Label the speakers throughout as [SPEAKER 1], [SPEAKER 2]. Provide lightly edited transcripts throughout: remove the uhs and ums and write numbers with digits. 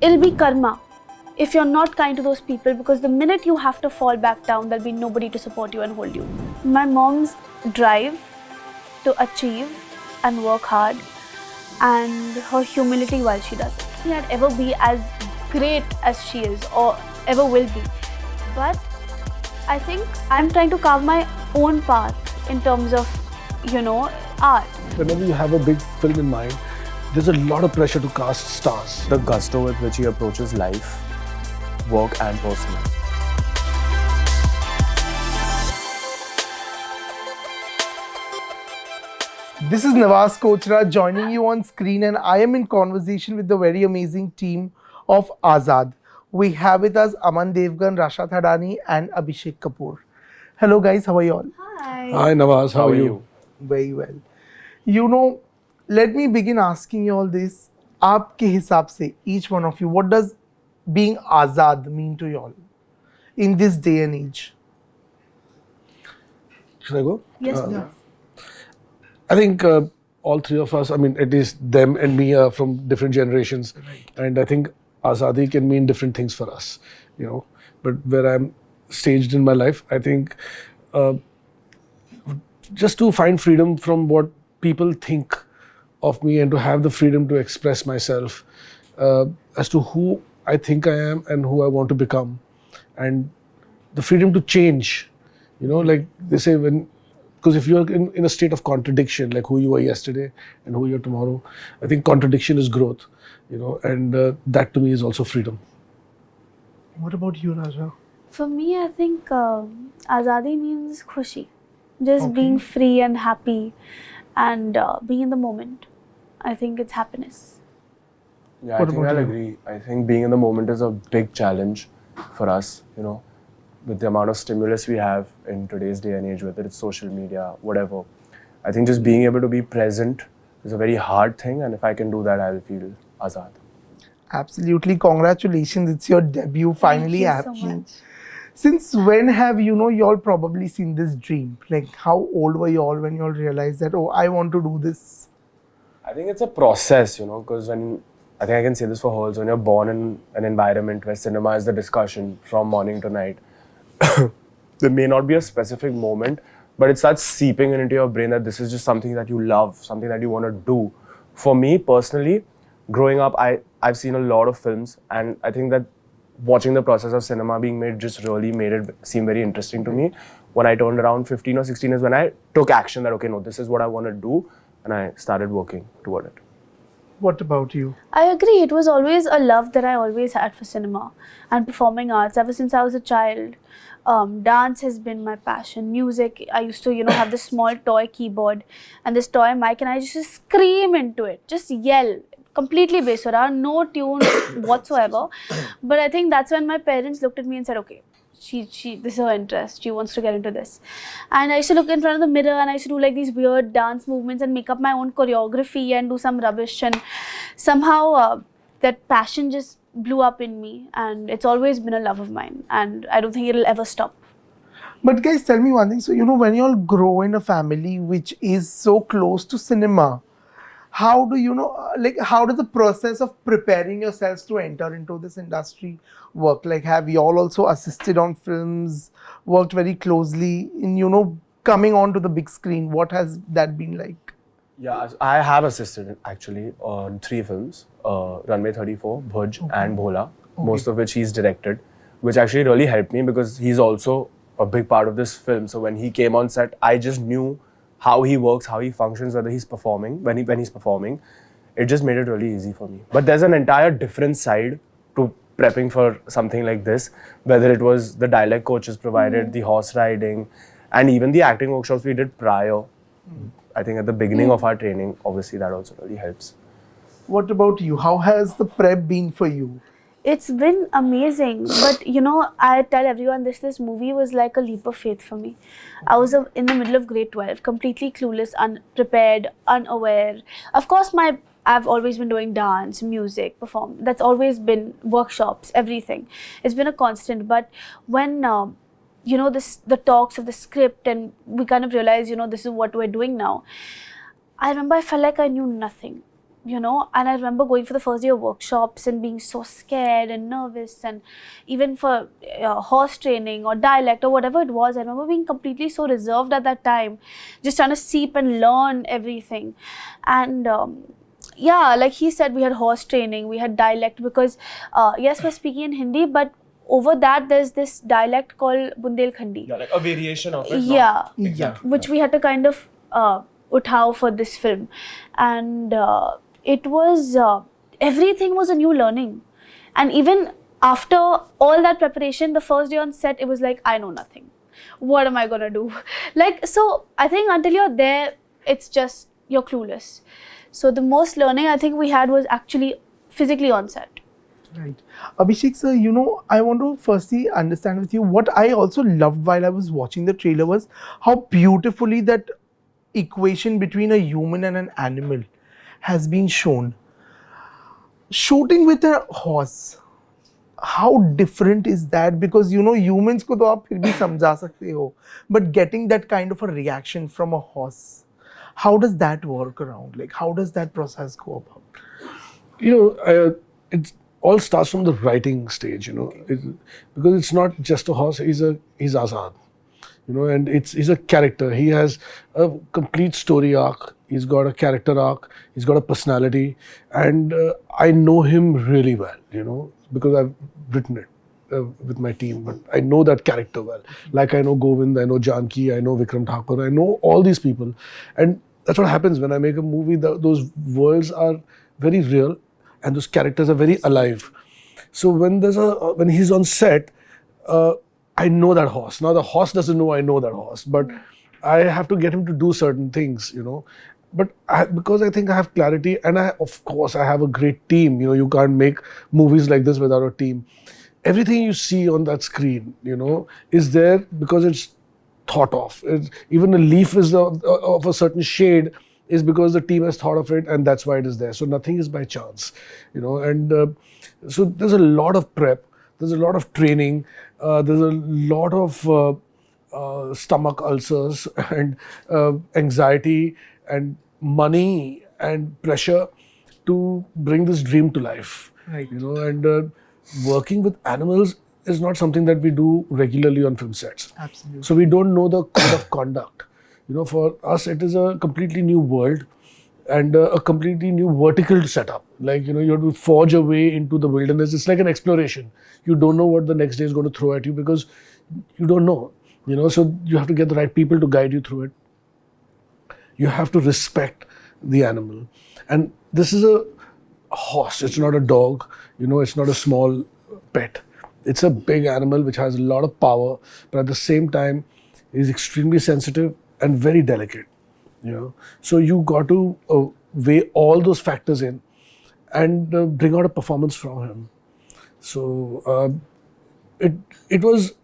[SPEAKER 1] it'll be karma if you're not kind to those people, because the minute you have to fall back down, there'll be nobody to support you and hold you. My mom's drive to achieve and work hard, and her humility while she does it. She can't ever be as great as she is or ever will be. But I think I'm trying to carve my own path in terms of, art.
[SPEAKER 2] Whenever you have a big film in mind, there's a lot of pressure to cast stars.
[SPEAKER 3] The gusto with which he approaches life, work and personal.
[SPEAKER 4] This is Nawaz Kochra joining you on screen, and I am in conversation with the very amazing team of Azad. We have with us Amaan Devgn, Rasha Thadani and Abhishek Kapoor. Hello guys, how are you all?
[SPEAKER 1] Hi.
[SPEAKER 2] Hi Nawaz, how are you?
[SPEAKER 4] Very well. Let me begin asking you all this. Aapke hisab se, each one of you, what does being Azad mean to you all in this day and age?
[SPEAKER 2] Should I go?
[SPEAKER 1] Yes,
[SPEAKER 2] I think all three of us, at least them and me are from different generations. Right. And I think Azadi can mean different things for us, But where I'm staged in my life, I think just to find freedom from what people think of me and to have the freedom to express myself as to who I think I am and who I want to become. And the freedom to change, like they say, because if you're in a state of contradiction, like who you were yesterday and who you're tomorrow, I think contradiction is growth, and that to me is also freedom.
[SPEAKER 4] What about you, Raja?
[SPEAKER 1] For me, I think Azadi means khushi. Just being free and happy and being in the moment. I think it's happiness.
[SPEAKER 3] Yeah, I think I'll agree. I think being in the moment is a big challenge for us, with the amount of stimulus we have in today's day and age, whether it's social media, whatever. I think just being able to be present is a very hard thing, and if I can do that, I'll feel Azad.
[SPEAKER 4] Absolutely. Congratulations. It's your debut finally happening.
[SPEAKER 1] So much.
[SPEAKER 4] Since when have you all probably seen this dream? Like how old were you all when you all realized that, oh, I want to do this?
[SPEAKER 3] I think it's a process, because I think I can say this for holes. When you're born in an environment where cinema is the discussion from morning to night, there may not be a specific moment, but it starts seeping into your brain that this is just something that you love, something that you want to do. For me personally, growing up, I've seen a lot of films, and I think that watching the process of cinema being made just really made it seem very interesting to me. When I turned around 15 or 16 is when I took action that, okay, no, this is what I want to do, and I started working toward it.
[SPEAKER 4] What about you?
[SPEAKER 1] I agree. It was always a love that I always had for cinema and performing arts ever since I was a child. Dance has been my passion. Music, I used to, have this small toy keyboard and this toy mic, and I used to scream into it, just yell. Completely besura, no tune whatsoever. But I think that's when my parents looked at me and said, okay, she this is her interest, she wants to get into this. And I used to look in front of the mirror and I used to do like these weird dance movements and make up my own choreography and do some rubbish, and somehow that passion just blew up in me, and it's always been a love of mine, and I don't think it'll ever stop.
[SPEAKER 4] But guys, tell me one thing. So, when you all grow in a family which is so close to cinema, how do how does the process of preparing yourselves to enter into this industry work? Like, have you all also assisted on films, worked very closely in, coming onto the big screen? What has that been like?
[SPEAKER 3] Yeah, I have assisted actually on 3 films, Runway 34, Bhuj and Bhola, most of which he's directed, which actually really helped me because he's also a big part of this film. So when he came on set, I just knew how he works, how he functions, whether he's performing, when he's performing. It just made it really easy for me. But there's an entire different side to prepping for something like this, whether it was the dialect coaches provided, the horse riding, and even the acting workshops we did prior. I think at the beginning of our training, obviously that also really helps.
[SPEAKER 4] What about you? How has the prep been for you?
[SPEAKER 1] It's been amazing, but I tell everyone this movie was like a leap of faith for me. I was in the middle of grade 12, completely clueless, unprepared, unaware. Of course, I've always been doing dance, music, perform. That's always been workshops, everything. It's been a constant. But when the talks of the script and we kind of realized, this is what we're doing now. I remember I felt like I knew nothing. you know, and I remember going for the first day of workshops and being so scared and nervous, and even for horse training or dialect or whatever it was, I remember being completely so reserved at that time, just trying to seep and learn everything. And yeah, like he said, we had horse training, we had dialect, because yes, we're speaking in Hindi, but over that there's this dialect called Bundelkhandi.
[SPEAKER 3] Yeah, like a variation of it.
[SPEAKER 1] Yeah,
[SPEAKER 3] Exactly.
[SPEAKER 1] which we had to kind of uthao for this film. And it was, everything was a new learning. And even after all that preparation, the first day on set, it was like, I know nothing. What am I gonna do? Like, so I think until you're there, it's just, you're clueless. So the most learning I think we had was actually physically on set.
[SPEAKER 4] Right. Abhishek sir, you know, I want to firstly understand with you, what I also loved while I was watching the trailer was how beautifully that equation between a human and an animal has been shown. Shooting with a horse, how different is that? Because you know, humans को तो आप फिर भी समझा सकते हो, but getting that kind of a reaction from a horse, how does that work around? Like, how does that process go about?
[SPEAKER 2] You know, it all starts from the writing stage, you know, because it's not just a horse, he's Azad, you know, and he's a character. He has a complete story arc, he's got a character arc, he's got a personality, and I know him really well, you know, because I've written it with my team, but I know that character well. Like I know Govind, I know Janki, I know Vikram Thakur, I know all these people, and that's what happens when I make a movie. Those worlds are very real, and those characters are very alive. So when he's on set, I know that horse. Now the horse doesn't know I know that horse, but I have to get him to do certain things, you know. But because I think I have clarity, and of course I have a great team. You know, you can't make movies like this without a team. Everything you see on that screen, you know, is there because it's thought of. Even a leaf is of a certain shade is because the team has thought of it, and that's why it is there. So nothing is by chance, you know. And so there's a lot of prep, there's a lot of training, there's a lot of stomach ulcers and anxiety and money and pressure to bring this dream to life.
[SPEAKER 4] Right.
[SPEAKER 2] You know, and working with animals is not something that we do regularly on film sets.
[SPEAKER 4] Absolutely.
[SPEAKER 2] So we don't know the code of conduct. You know, for us, it is a completely new world and a completely new vertical setup. Like, you know, you have to forge a way into the wilderness. It's like an exploration. You don't know what the next day is going to throw at you because you don't know. You know, so you have to get the right people to guide you through it. You have to respect the animal. And this is a horse. It's not a dog. You know, it's not a small pet. It's a big animal which has a lot of power, but at the same time is extremely sensitive and very delicate, you know. So you got to weigh all those factors in and bring out a performance from him. So it was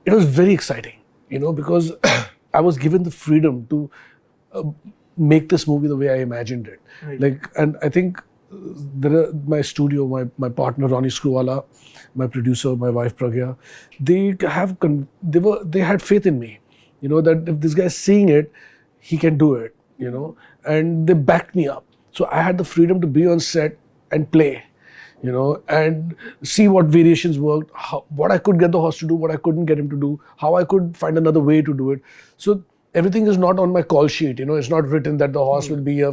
[SPEAKER 2] very exciting, you know, because I was given the freedom to make this movie the way I imagined it.
[SPEAKER 4] Right.
[SPEAKER 2] Like, and I think my studio, my partner Ronnie Screwala, my producer, my wife Pragya, they had faith in me, you know, that if this guy's seeing it, he can do it, you know, and they backed me up. So I had the freedom to be on set and play, you know, and see what variations worked, what I could get the horse to do, what I couldn't get him to do, how I could find another way to do it. So everything is not on my call sheet, you know, it's not written that the horse will be here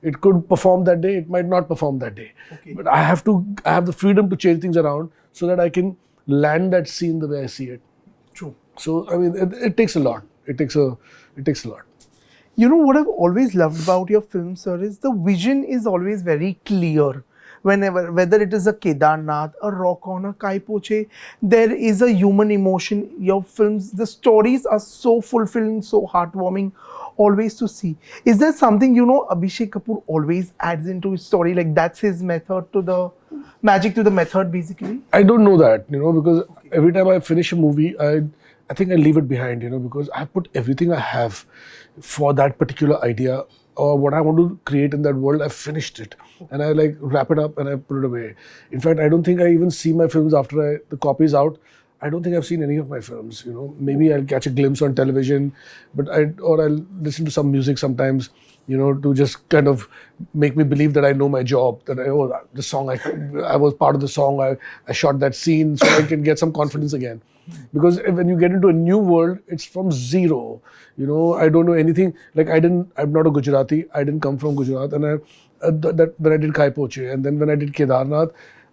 [SPEAKER 2] it could perform that day, it might not perform that day.
[SPEAKER 4] Okay.
[SPEAKER 2] But I have the freedom to change things around so that I can land that scene the way I see it.
[SPEAKER 4] True.
[SPEAKER 2] So, I mean, it takes a lot. It takes a lot.
[SPEAKER 4] You know what I've always loved about your film, sir, is the vision is always very clear. Whenever, whether it is a Kedarnath, a rock on a Kai Poche, there is a human emotion. Your films, the stories are so fulfilling, so heartwarming, always to see. Is there something, you know, Abhishek Kapoor always adds into his story, like that's his method to the magic to the method, basically?
[SPEAKER 2] I don't know that, you know, because every time I finish a movie, I think I leave it behind, you know, because I put everything I have for that particular idea or what I want to create in that world. I finished it and I like wrap it up and I put it away. In fact, I don't think I even see my films after the copy's out. I don't think I've seen any of my films, you know. Maybe I'll catch a glimpse on television, but I'll listen to some music sometimes. to just kind of make me believe that I know my job, that the song, I was part of the song, I shot that scene so I can get some confidence again. Because when you get into a new world, it's from zero. I don't know anything. Like I'm not a Gujarati. I didn't come from Gujarat. And when I did Kai Poche, and then when I did Kedarnath,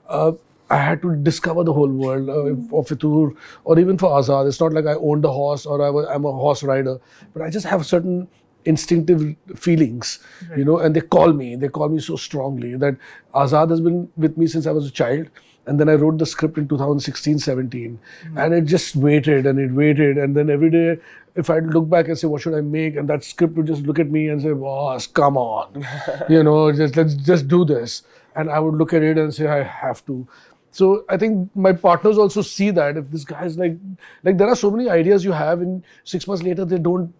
[SPEAKER 2] I had to discover the whole world of Fitur, or even for Azad. It's not like I owned a horse or I'm a horse rider, but I just have certain instinctive feelings, and they call me so strongly that Azad has been with me since I was a child. And then I wrote the script in 2016-17, and it just waited and it waited. And then every day, if I look back and say, what should I make? And that script would just look at me and say, boss, come on, let's just do this. And I would look at it and say, I have to. So I think my partners also see that if this guy is like there are so many ideas you have, and 6 months later, they don't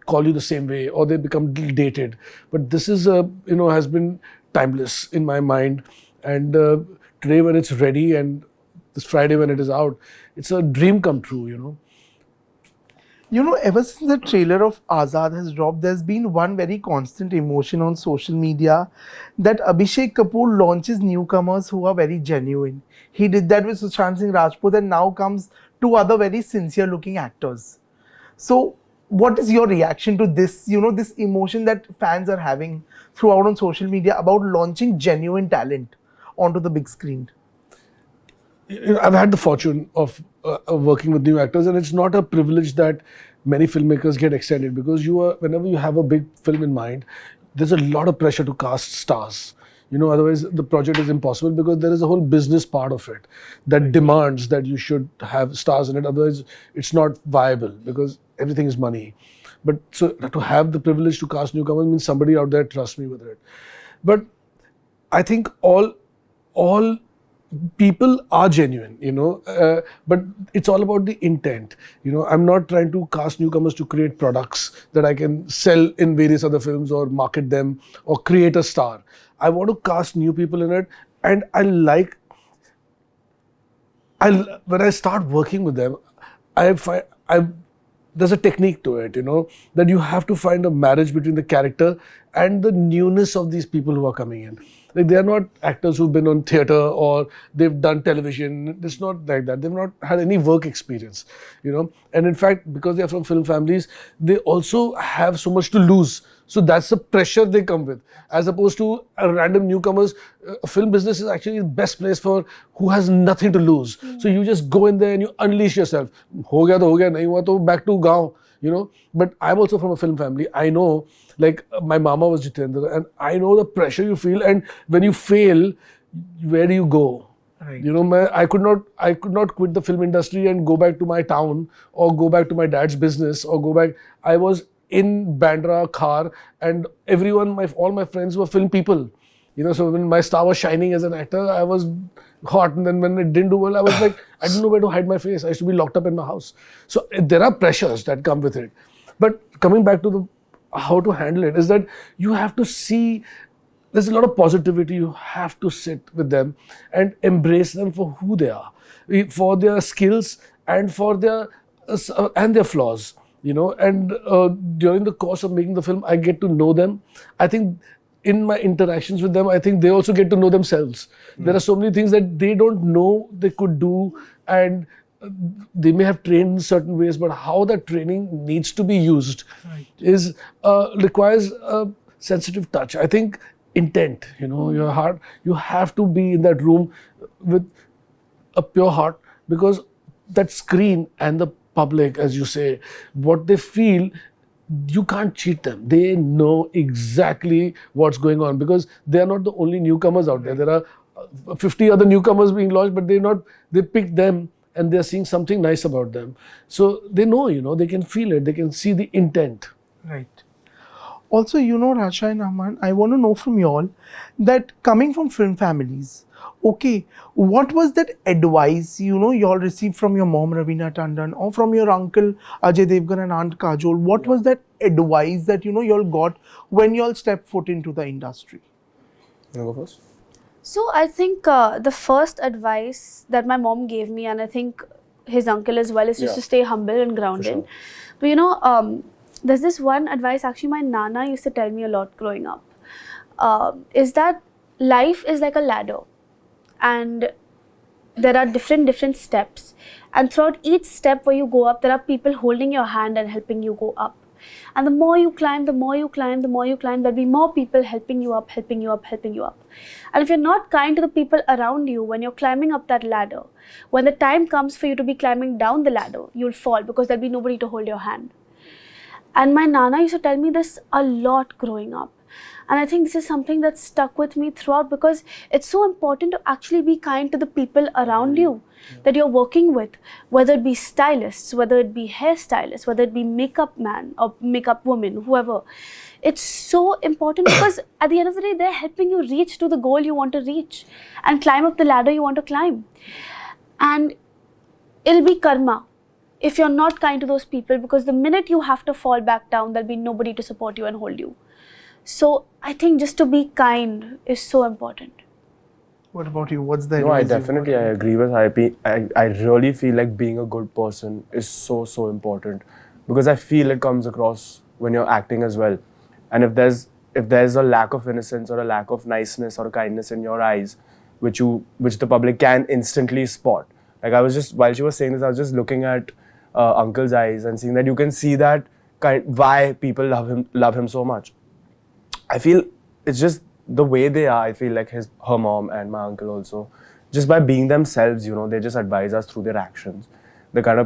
[SPEAKER 2] call you the same way, or they become dated. But this is, has been timeless in my mind. And today when it's ready, and this Friday when it is out, it's a dream come true.
[SPEAKER 4] Ever since the trailer of Azad has dropped, there's been one very constant emotion on social media that Abhishek Kapoor launches newcomers who are very genuine. He did that with Sushant Singh Rajput, and now comes two other very sincere looking actors. So what is your reaction to this, this emotion that fans are having throughout on social media about launching genuine talent onto the big screen?
[SPEAKER 2] I've had the fortune of working with new actors, and it's not a privilege that many filmmakers get extended, because whenever you have a big film in mind, there's a lot of pressure to cast stars. Otherwise the project is impossible, because there is a whole business part of it that demands that you should have stars in it. Otherwise it's not viable, because everything is money. But so to have the privilege to cast newcomers means somebody out there trusts me with it. But I think all people are genuine, but it's all about the intent. I'm not trying to cast newcomers to create products that I can sell in various other films or market them or create a star. I want to cast new people in it, and when I start working with them, there's a technique to it, that you have to find a marriage between the character and the newness of these people who are coming in. Like, they are not actors who've been on theatre or they've done television. It's not like that. They've not had any work experience, And in fact, because they are from film families, they also have so much to lose. So that's the pressure they come with. As opposed to random newcomers, film business is actually the best place for who has nothing to lose. So you just go in there and you unleash yourself. Ho gaya to ho gaya, nahi hua to back to gaon. But I'm also from a film family. I know, like, my mama was Jitendra, and I know the pressure you feel. And when you fail, where do you go? Right. I could not quit the film industry and go back to my town or go back to my dad's business or go back. I was in Bandra, Khar, and all my friends were film people. So when my star was shining as an actor, I was hot. And then when it didn't do well, I was like, I didn't know where to hide my face. I used to be locked up in my house. So there are pressures that come with it. But coming back to how to handle it is that you have to see, there's a lot of positivity. You have to sit with them and embrace them for who they are, for their skills and for their flaws. And during the course of making the film, I get to know them. I think in my interactions with them, I think they also get to know themselves. There are so many things that they don't know they could do, and they may have trained in certain ways, but how that training needs to be used requires a sensitive touch. I think intent, your heart, you have to be in that room with a pure heart, because that screen and the public, as you say, what they feel, you can't cheat them. They know exactly what's going on, because they are not the only newcomers out there. There are 50 other newcomers being launched, but they picked them and they're seeing something nice about them. So they know, they can feel it, they can see the intent.
[SPEAKER 4] Right. Also, Rasha and Amaan, I want to know from y'all that coming from film families, okay, what was that advice, y'all received from your mom, Raveena Tandon, or from your uncle, Ajay Devgn, and aunt Kajol? What was that advice that, y'all got when y'all stepped foot into the industry?
[SPEAKER 3] You want to go first?
[SPEAKER 1] So I think the first advice that my mom gave me, and I think his uncle as well, is just to stay humble and grounded.
[SPEAKER 3] Sure.
[SPEAKER 1] But there's this one advice actually my nana used to tell me a lot growing up, is that life is like a ladder, and there are different steps, and throughout each step where you go up, there are people holding your hand and helping you go up. And the more you climb, there'll be more people helping you up. And if you're not kind to the people around you when you're climbing up that ladder, when the time comes for you to be climbing down the ladder, you'll fall because there'll be nobody to hold your hand. And my nana used to tell me this a lot growing up. And I think this is something that stuck with me throughout, because it's so important to actually be kind to the people around you that you're working with, whether it be stylists, whether it be hairstylists, whether it be makeup man or makeup woman, whoever. It's so important because at the end of the day, they're helping you reach to the goal you want to reach and climb up the ladder you want to climb. And it'll be karma if you're not kind to those people, because the minute you have to fall back down, there'll be nobody to support you and hold you. So I think just to be kind is so important.
[SPEAKER 4] What about you? What's the
[SPEAKER 3] No, I
[SPEAKER 4] advice you
[SPEAKER 3] definitely
[SPEAKER 4] want?
[SPEAKER 3] agree with IP. I really feel like being a good person is so important, because I feel it comes across when you're acting as well. And if there's a lack of innocence or a lack of niceness or kindness in your eyes, which the public can instantly spot. Like while she was saying this, I was just looking at Uncle's eyes and seeing that you can see that why people love him so much. I feel it's just the way they are. I feel like her mom and my uncle also, just by being themselves, they just advise us through their actions. The kind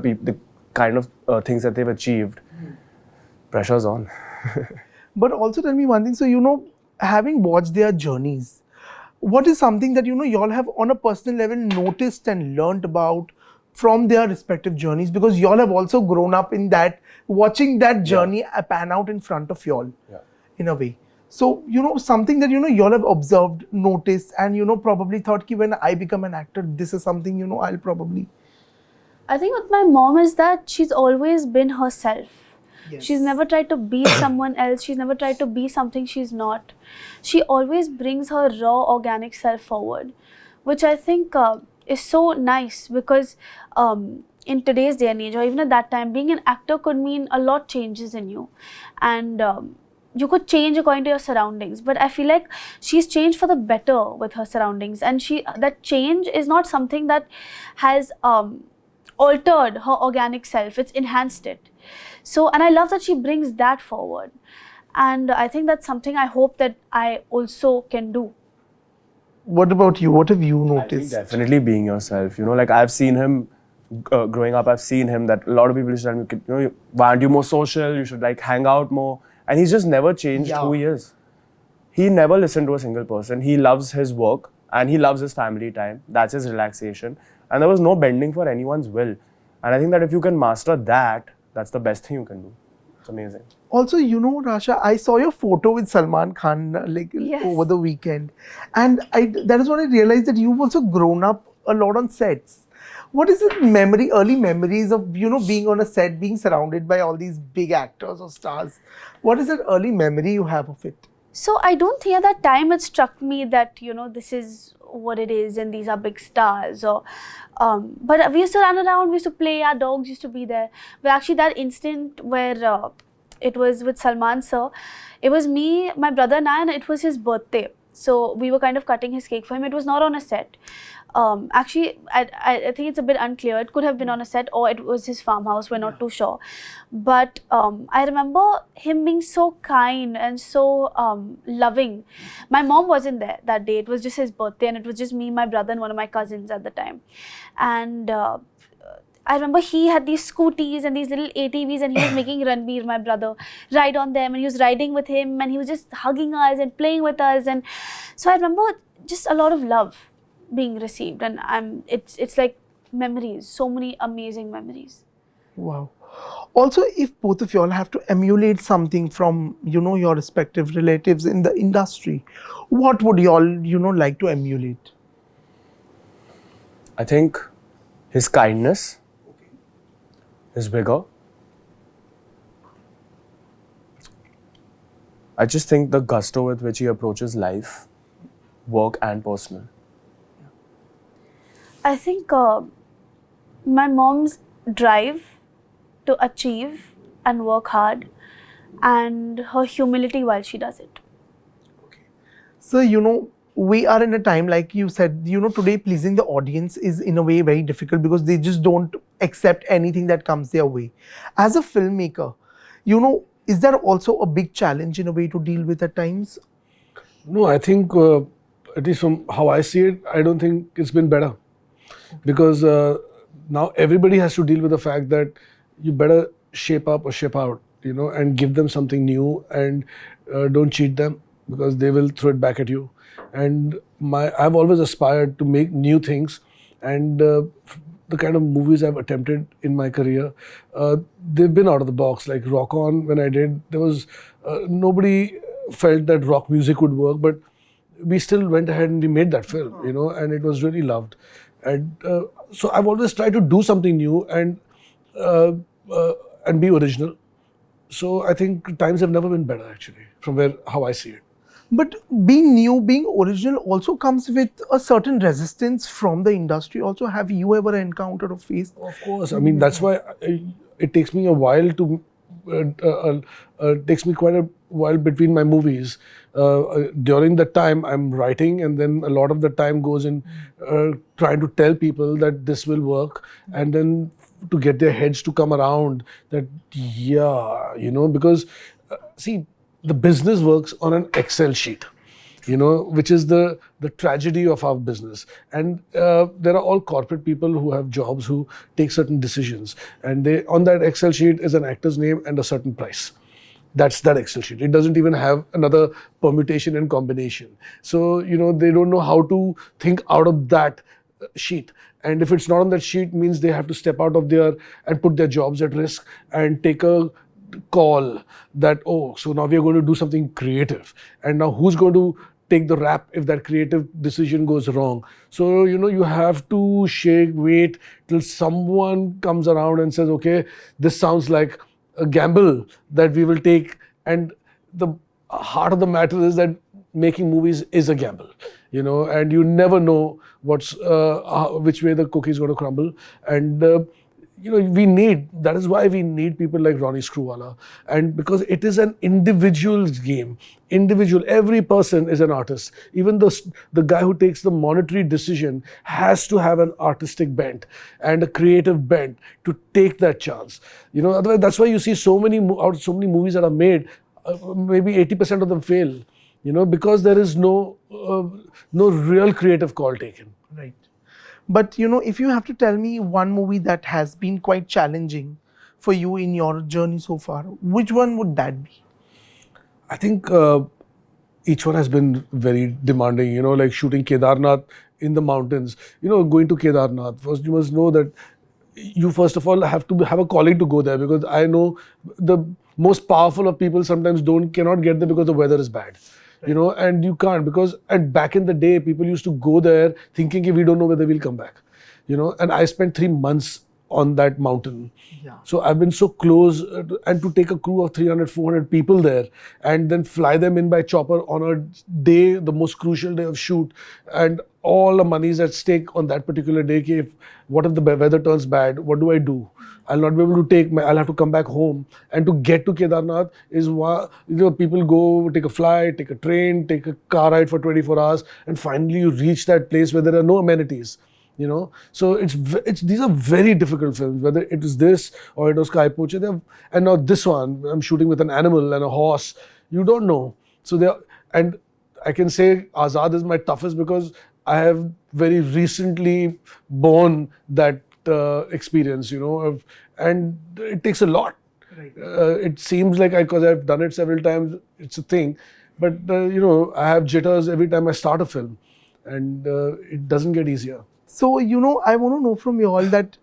[SPEAKER 3] of things that they've achieved. Pressure's on.
[SPEAKER 4] But also tell me one thing. So, having watched their journeys, what is something that, you all have on a personal level noticed and learnt about from their respective journeys? Because you all have also grown up in that, watching that journey pan out in front of you all, in a way. So, something that, you all have observed, noticed, and, probably thought, when I become an actor, this is something, I'll probably...
[SPEAKER 1] I think with my mom is that she's always been herself.
[SPEAKER 4] Yes.
[SPEAKER 1] She's never tried to be someone else. She's never tried to be something she's not. She always brings her raw, organic self forward, which I think is so nice, because in today's day and age, or even at that time, being an actor could mean a lot changes in you. And you could change according to your surroundings, but I feel like she's changed for the better with her surroundings, and that change is not something that has altered her organic self, it's enhanced it. So, and I love that she brings that forward, and I think that's something I hope that I also can do.
[SPEAKER 4] What about you? What have you
[SPEAKER 3] I think
[SPEAKER 4] noticed?
[SPEAKER 3] definitely being yourself. Like I've seen him growing up. I've seen him that a lot of people used to tell me, why aren't you more social? You should hang out more. And he's just never changed who he is. He never listened to a single person. He loves his work and he loves his family time. That's his relaxation. And there was no bending for anyone's will. And I think that if you can master that, that's the best thing you can do. It's amazing.
[SPEAKER 4] Also, Rasha, I saw your photo with Salman Khan
[SPEAKER 1] Yes.
[SPEAKER 4] over the weekend. And that is when I realized that you've also grown up a lot on sets. What is the early memories of, being on a set, being surrounded by all these big actors or stars? What is that early memory you have of it?
[SPEAKER 1] So I don't think at that time it struck me that, this is what it is and these are big stars. Or, but we used to run around, we used to play, our dogs used to be there. But actually that instant where it was with Salman sir, it was me, my brother and I, and it was his birthday. So we were kind of cutting his cake for him. It was not on a set. Actually, I think it's a bit unclear. It could have been on a set or it was his farmhouse. We're not too sure. But I remember him being so kind and so loving. My mom wasn't there that day. It was just his birthday and it was just me, my brother and one of my cousins at the time. And I remember he had these scooties and these little ATVs and he was making Ranbir, my brother, ride on them, and he was riding with him and he was just hugging us and playing with us. And so I remember just a lot of love being received, and it's like memories, so many amazing memories.
[SPEAKER 4] Wow. Also, if both of you all have to emulate something from, your respective relatives in the industry, what would you all, like to emulate?
[SPEAKER 3] I think his kindness, his vigor. I just think the gusto with which he approaches life, work and personal.
[SPEAKER 1] I think my mom's drive to achieve and work hard, and her humility while she does it.
[SPEAKER 4] So, we are in a time, like you said, today pleasing the audience is in a way very difficult because they just don't accept anything that comes their way. As a filmmaker, is there also a big challenge in a way to deal with at times?
[SPEAKER 2] No, I think, at least from how I see it, I don't think it's been better. Because now everybody has to deal with the fact that you better shape up or shape out, and give them something new, and don't cheat them because they will throw it back at you. And I've always aspired to make new things, and the kind of movies I've attempted in my career, they've been out of the box. Like Rock On, when I did, there was nobody felt that rock music would work, but we still went ahead and we made that film, and it was really loved. And so I've always tried to do something new and be original. So I think times have never been better, actually, from how I see it.
[SPEAKER 4] But being new, being original also comes with a certain resistance from the industry. Also, have you ever encountered or faced?
[SPEAKER 2] Of course. I mean, that's why it takes me a while to, takes me quite a while between my movies. During the time I'm writing, and then a lot of the time goes in trying to tell people that this will work, and then to get their heads to come around that, because see, the business works on an Excel sheet, which is the tragedy of our business. And there are all corporate people who have jobs who take certain decisions, and on that Excel sheet is an actor's name and a certain price. That's that Excel sheet. It doesn't even have another permutation and combination. So, they don't know how to think out of that sheet. And if it's not on that sheet, means they have to step out of there and put their jobs at risk and take a call that, so now we are going to do something creative. And now who's going to take the rap if that creative decision goes wrong? So, you have to wait till someone comes around and says, okay, this sounds like a gamble that we will take. And the heart of the matter is that making movies is a gamble, and you never know which way the cookie is going to crumble. And that is why we need people like Ronnie Screwvala. And because it is an individual's game. Every person is an artist. Even the guy who takes the monetary decision has to have an artistic bent and a creative bent to take that chance. Otherwise, that's why you see so many movies that are made, maybe 80% of them fail, because there is no real creative call taken.
[SPEAKER 4] Right. But, if you have to tell me one movie that has been quite challenging for you in your journey so far, which one would that be?
[SPEAKER 2] I think each one has been very demanding, like shooting Kedarnath in the mountains. Going to Kedarnath, first you must know that you first of all have to have a calling to go there, because I know the most powerful of people sometimes cannot get there because the weather is bad. And you can't, and back in the day, people used to go there thinking we don't know whether we'll come back, and I spent 3 months on that mountain.
[SPEAKER 4] Yeah.
[SPEAKER 2] So I've been so close, and to take a crew of 300, 400 people there and then fly them in by chopper on a day, the most crucial day of shoot, and all the money is at stake on that particular day. What if the weather turns bad? What do I do? I'll not be able to I'll have to come back home. And to get to Kedarnath is why, people go take a flight, take a train, take a car ride for 24 hours, and finally you reach that place where there are no amenities. So these are very difficult films, whether it is this or it was Kai Poche. And now this one, I'm shooting with an animal and a horse. You don't know. And I can say Azad is my toughest because I have very recently born that experience, and it takes a lot.
[SPEAKER 4] Right.
[SPEAKER 2] It seems like because I've done it several times, it's a thing. But, I have jitters every time I start a film, and it doesn't get easier.
[SPEAKER 4] So, I want to know from you all that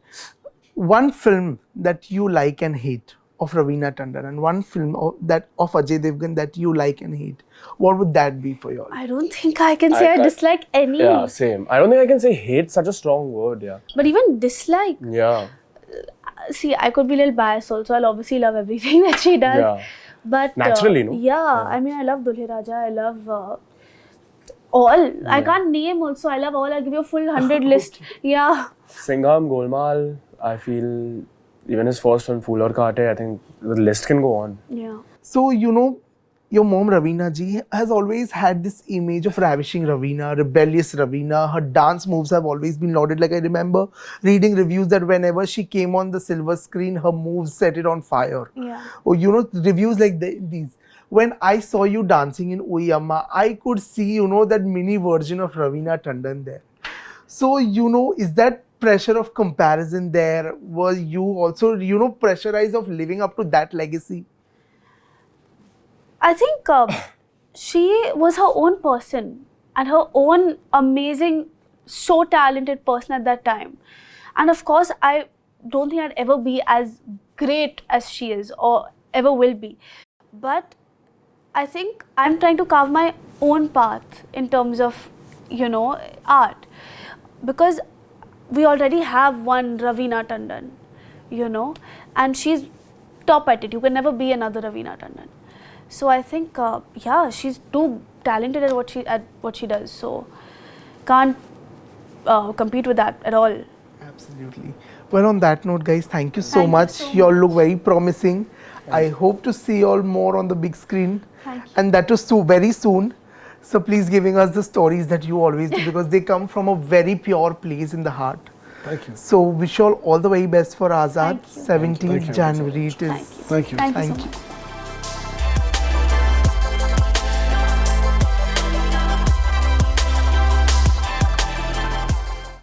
[SPEAKER 4] one film that you like and hate of Raveena Tandon, and one film of Ajay Devgn that you like and hate. What would that be for you all?
[SPEAKER 1] I don't think I can say I dislike any.
[SPEAKER 3] Yeah, same. I don't think I can say hate, such a strong word, yeah.
[SPEAKER 1] But even dislike.
[SPEAKER 3] Yeah.
[SPEAKER 1] See, I could be a little biased also. I'll obviously love everything that she does.
[SPEAKER 3] Yeah.
[SPEAKER 1] But
[SPEAKER 3] naturally, no?
[SPEAKER 1] Yeah, I mean, I love Dulhe Raja. I love all. Yeah. I can't name also. I love all. I'll give you a full 100 list. Yeah.
[SPEAKER 3] Singham, Golmaal, I feel even his first film, Phool Aur Kaate, I think the list can go on.
[SPEAKER 1] Yeah.
[SPEAKER 4] So, you know, your mom Raveena ji has always had this image of ravishing Raveena, rebellious Raveena. Her dance moves have always been lauded. Like I remember reading reviews that whenever she came on the silver screen, her moves set it on fire.
[SPEAKER 1] Yeah.
[SPEAKER 4] Or you know, reviews like these. When I saw you dancing in Uyama, I could see, you know, that mini version of Raveena Tandon there. So, you know, is that pressure of comparison there? Were you also, you know, pressurized of living up to that legacy?
[SPEAKER 1] I think she was her own person and her own amazing, so talented person at that time. And of course, I don't think I'd ever be as great as she is or ever will be. But I think I'm trying to carve my own path in terms of, you know, art. Because we already have one Raveena Tandon, you know, and she's top at it. You can never be another Raveena Tandon. So I think, yeah, she's too talented at what she does. So can't compete with that at all.
[SPEAKER 4] Absolutely. Well, on that note, guys, thank you so
[SPEAKER 1] Thank you
[SPEAKER 4] much.
[SPEAKER 1] so
[SPEAKER 4] You all
[SPEAKER 1] much.
[SPEAKER 4] look very promising. I hope to see you all more on the big screen.
[SPEAKER 1] Thank you.
[SPEAKER 4] And that is so very soon. So please giving us the stories that you always do because they come from a very pure place in the heart.
[SPEAKER 2] Thank you.
[SPEAKER 4] So wish you all the very best for Azad.
[SPEAKER 1] Thank you.
[SPEAKER 4] 17th
[SPEAKER 2] Thank you.
[SPEAKER 4] January it is.
[SPEAKER 1] Thank you.
[SPEAKER 2] Thank you.
[SPEAKER 1] Thank you so
[SPEAKER 4] Thank you.
[SPEAKER 1] much.